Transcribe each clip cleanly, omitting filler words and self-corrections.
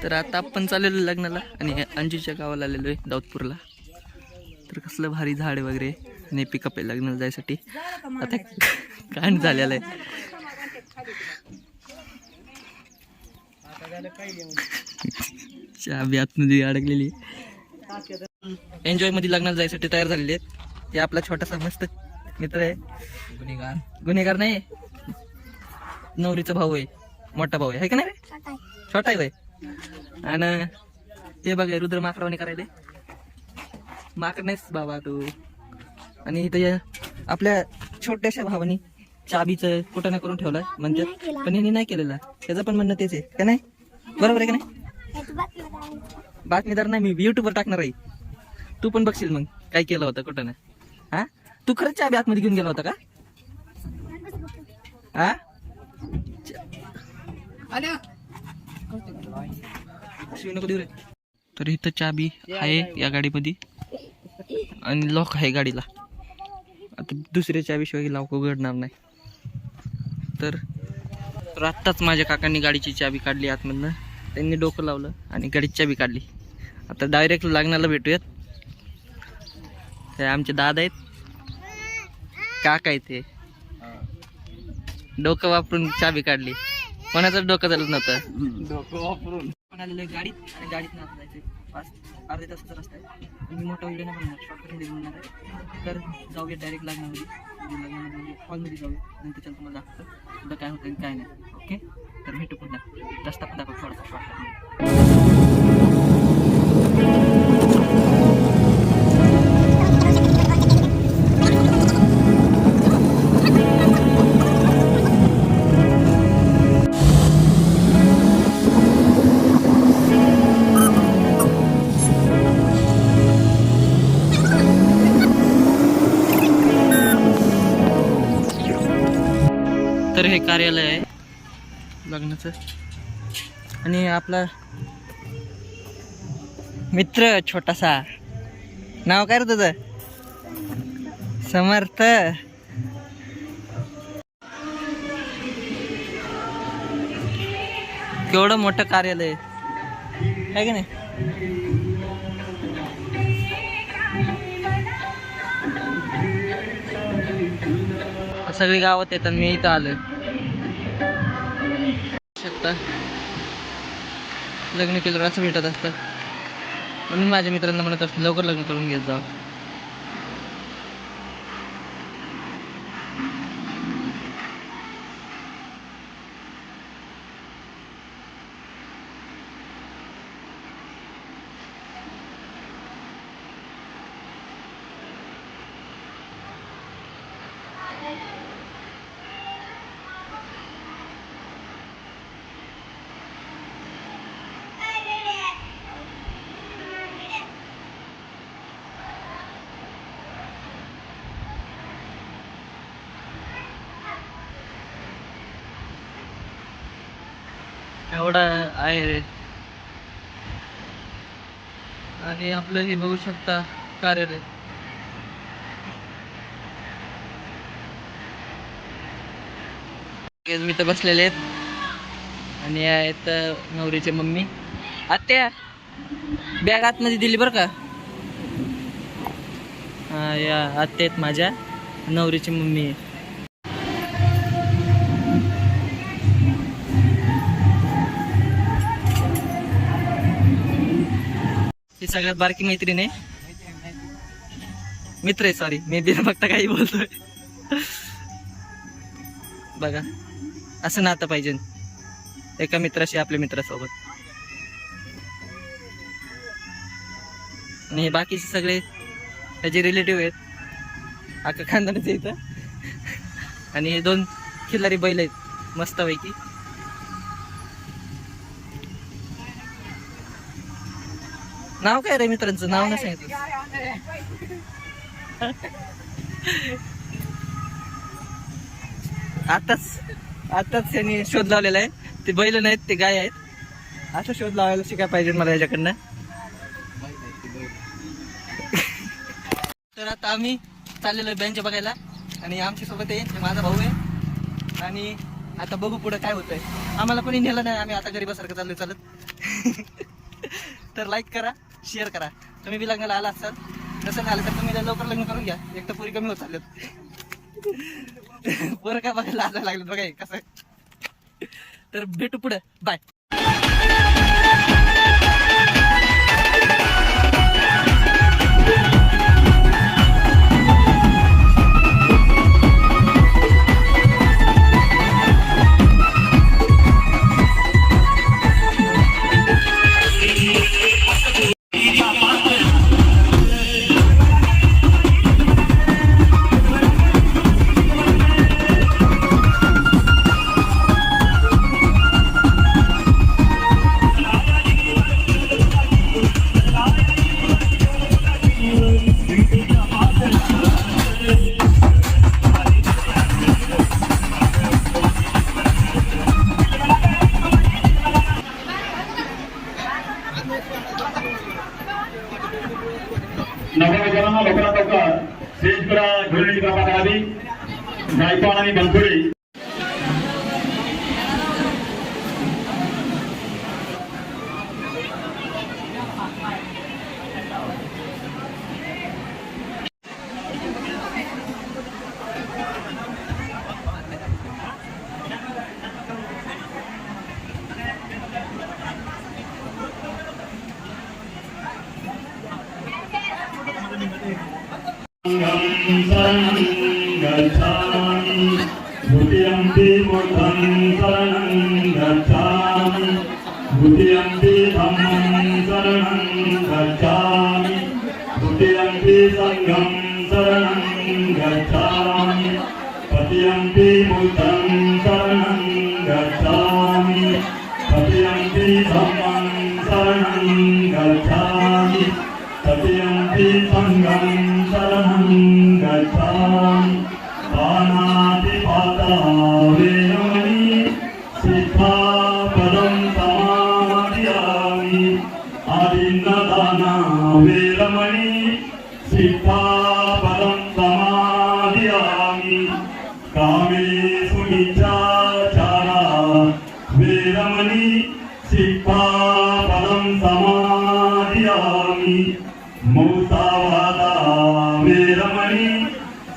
तर आता आपण चाललेलो लग्नाला आणि अंजूच्या गावाला आलेलो आहे दाऊदपूरला. तर कसलं भारी झाड वगैरे आणि पिकअप आहे लग्नाला जायसाठी. आता कांड झालेलं आहे. चाबी आतमध्ये अडकलेली. एन्जॉय मध्ये लग्नाला जायसाठी तयार झालेले आहेत. हे आपला छोटासा मस्त मित्र आहे. गुन्हेगार नाही, नवरीचा भाऊ आहे, मोठा भाऊ आहे का नाही रे? छोटा आहे. आणि ते बघा रुद्र माकडावानी करायले. माकड नाहीस बाबा तू. आणि इथं आपल्या छोट्याशा भावानी चाबीचं कुठं ना करून ठेवलं म्हणतात, पण यांनी नाही केलेला. त्याचं पण म्हणणं तेच आहे का नाही? बरोबर आहे का नाही? बातमीदार नाही, मी युट्यूबवर टाकणार आहे. तू पण बघशील मग काय केलं होतं कुठं ना. हा, तू खरंच चाबी आतमध्ये घेऊन गेला होता का? हा, नको देऊ रे. तर इथं चाबी आहे या गाडीमध्ये आणि लॉक आहे गाडीला. आता दुसऱ्या चाबीशिवाय लॉक उघडणार नाही. तर आत्ताच माझ्या काकांनी गाडीची चाबी काढली आतमधनं. त्यांनी डोकं लावलं आणि गाडीची चाबी काढली. आता डायरेक्ट लग्नाला भेटूयात. हे आमचे दादा आहेत, काका आहेत. ते डोकं वापरून चाबी काढली. कोणाचं डोकं चालत नव्हतं. डोकं वापरून पण आलेलं आहे गाडीत आणि गाडीत नाही जायचं. अर्ध्या तासाचा रस्ता आहे. मी मोठा व्हिडिओ नाही बनणार, शॉर्टकट व्हिडिओ बनणार आहे. तर जाऊया डायरेक्ट लग्नामध्ये हॉलमध्ये जाऊया. नंतर त्याला तुम्हाला दाखवतो कुठं काय होतं काय नाही. ओके, तर भेटू पुन्हा. रस्ता पण दाखव थोडासा शॉर्टकट. तर हे कार्यालय आहे लग्नाचं. आणि आपला मित्र छोटासा, नाव काय रे तुझं? समर्थ. केवढं मोठं कार्यालय आहे का नाही? सगळी गावात येतात, मी इथं आलोय. शकता लग्न केलं असं भेटत असतं, म्हणून माझ्या मित्रांना म्हणत असतं लवकर लग्न करून घेत जावं. एवढा आहे रे. आणि आपलं हे बघू शकता कार्यालय. मी तर बसलेले आहेत आणि आहेत नवरीचे मम्मी. आत्या बॅग आतमध्ये दिली बरं का. हा, या आत्या आहेत माझ्या, नवरीची मम्मी आहे. ही सगळ्यात बारकी मैत्रीण आहे, मित्र आहे. सॉरी, मी बिना बघता काही बोलतोय. बघा, असं नातं पाहिजे एका मित्राशी आपल्या मित्रासोबत. आणि हे बाकीचे सगळे त्याचे रिलेटिव्ह आहेत, अख्खा खानदानाचे इथं. आणि हे 2 खिल्लारी बैल आहेत मस्तपैकी. नाव काय रे मित्रांचं? नाव नाही सांगितलं. आताच त्यांनी शोध लावलेला आहे. ते बैल नाहीत, ते गाय आहेत. असं शोध लावायला शिकाय पाहिजे मला याच्याकडनं. तर आता आम्ही चाललेलो बेंच बघायला आणि आमच्या सोबत आहे माझा भाऊ आहे. आणि आता बघू पुढे काय होतंय. आम्हाला कोणी नेलं नाही, आम्ही आता गरीबासारखं चाललोय चालत. तर लाईक करा, शेअर करा. तुम्ही बी लग्नाला आला असाल, नसेल झालं तर तुम्ही लवकर लग्न करून घ्या. एक तर पुरी कमी होत चालत. पोरं काय बघायला लाजायला लागलं बघा कसं. तर भेटू पुढे, बाय. नवरात्रांना लवकरात लवकर स्टेजला घेऊन कृपा करावी. गायकवाड आणि बनसोडे शरणं गच्छामि द्वितीयंपि बुद्धं शरणं गच्छामि द्वितीयंपि धम्मं शरणं गच्छामि द्वितीयंपि संघं शरणं गच्छामि तृतीयंपि बुद्धं शरणं गच्छामि तृतीयंपि धम्मं शरणं गच्छामि तृतीयंपि संघं शरणं गच्छामि. पाणातिपाता वेरमणि सिक्खापदं समादयामि. आदिन्नदाना वेरमणि सिक्खापदं समादयामि. कामेषु मिथ्याचारा वेरमणि सिक्खापदं समादयामि. मुसावादा वेरमणि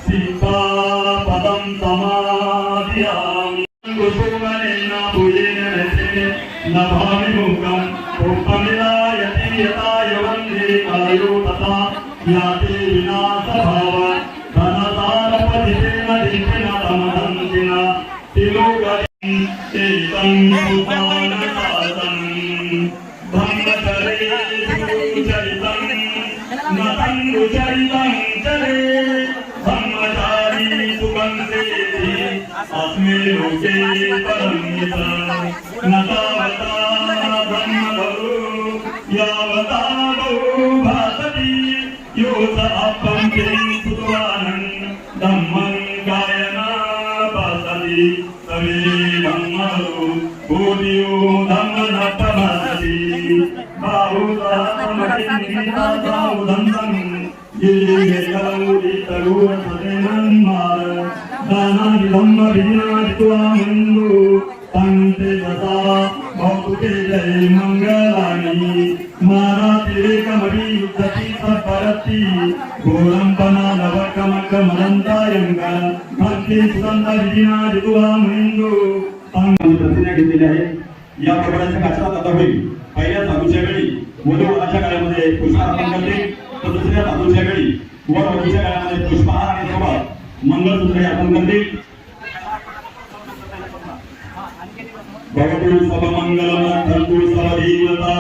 सिक्खापदं समादयामि. कुसुमनेन भुजेन रचने नभामि मुखं पुष्पमिलायति यथा यवन्ति कलयो तथा याति विनाशभावात् धनदानपतितेन दीपिना तमदन्तिना तिलोगतिं एतं सुपानसासनं ब्रह्मचर्येषु चरितं नतं चरितं चरे ब्रह्मचारी सुखं सेति अस्मिन् लोके परमिता न तावता ब्रह्मभवो यावता भवो भासति यो स अपं किं सुत्वानं धम्मं गायना भासति सवे ब्रह्मभवो बोधियो धम्मनटमसति बाहुदामहिता बाहुदन्तं ये कलौरि तरुवसतेनन्मार दानादि धम्मविज्ञानित्वामन्दो तन्ते दशा भौतुके जय मङ्गलानि मारातिरेकमभियुद्धति सत्परति घोरं पनालवकमकमदन्तायङ्ग भक्ति सुगन्धविज्ञानित्वामन्दो प्रतिज्ञा घेतलेली आहे. या प्रकारच्या कार्यक्रमात आता होईल. पहिल्या साधूच्या वेळी वधू वराच्या काळामध्ये पुष्पार्पण करते, तर दुसऱ्या साधूच्या वेळी वर वधूच्या काळामध्ये पुष्पहार आणि सोबत मंगळसूत्र अर्पण करते. भगवतु सर्वमंगलम रक्षन्तु सर्वदेवता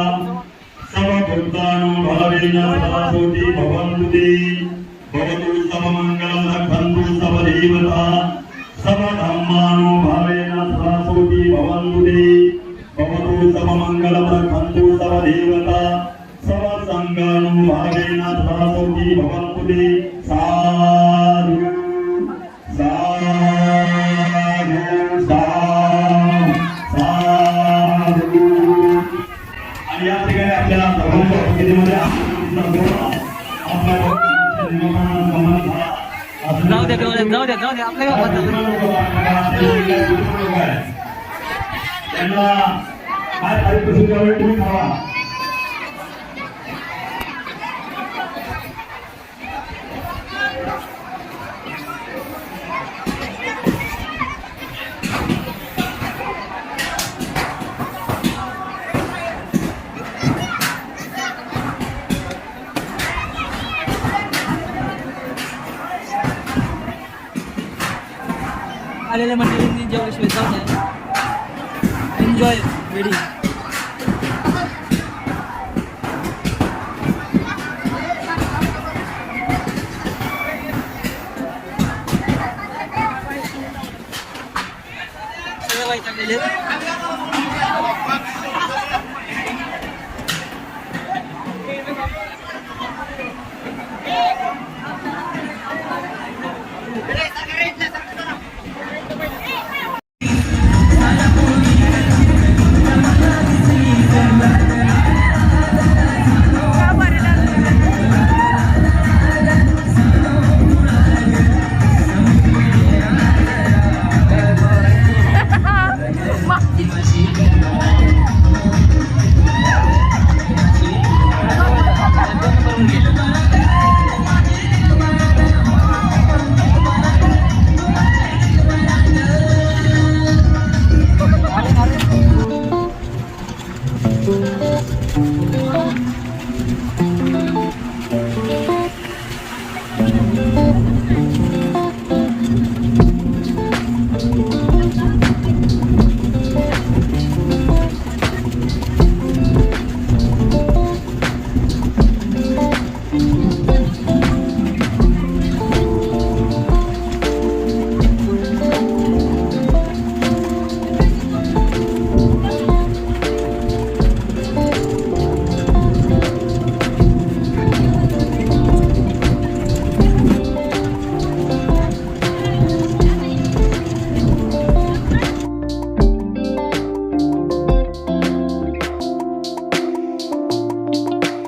सर्वभूतानो भावेन सदा सोति भवन्तु ते. भगवतु सर्वमंगलम रक्षन्तु सर्वदेवता सर्वधर्मानो भावेन सदा सोति भवन्तु ते. भगवतु सर्वमंगलम रक्षन्तु सर्वदेवता सर्वसंगानो भावेन सदा सोति भवन्तु ते. साधु साधु साधु. आणि या ठिकाणी आपल्याला सर्वांच्या उपस्थितीमध्ये जाऊ द्या आपल्या काय काही प्रसिद्ध वेळ तुम्ही ठरवा. आलेल्या मंडळींनी जेवल्याशिवाय जाऊ नये. Enjoy wedding. सगळे वैतागलेले आहेत.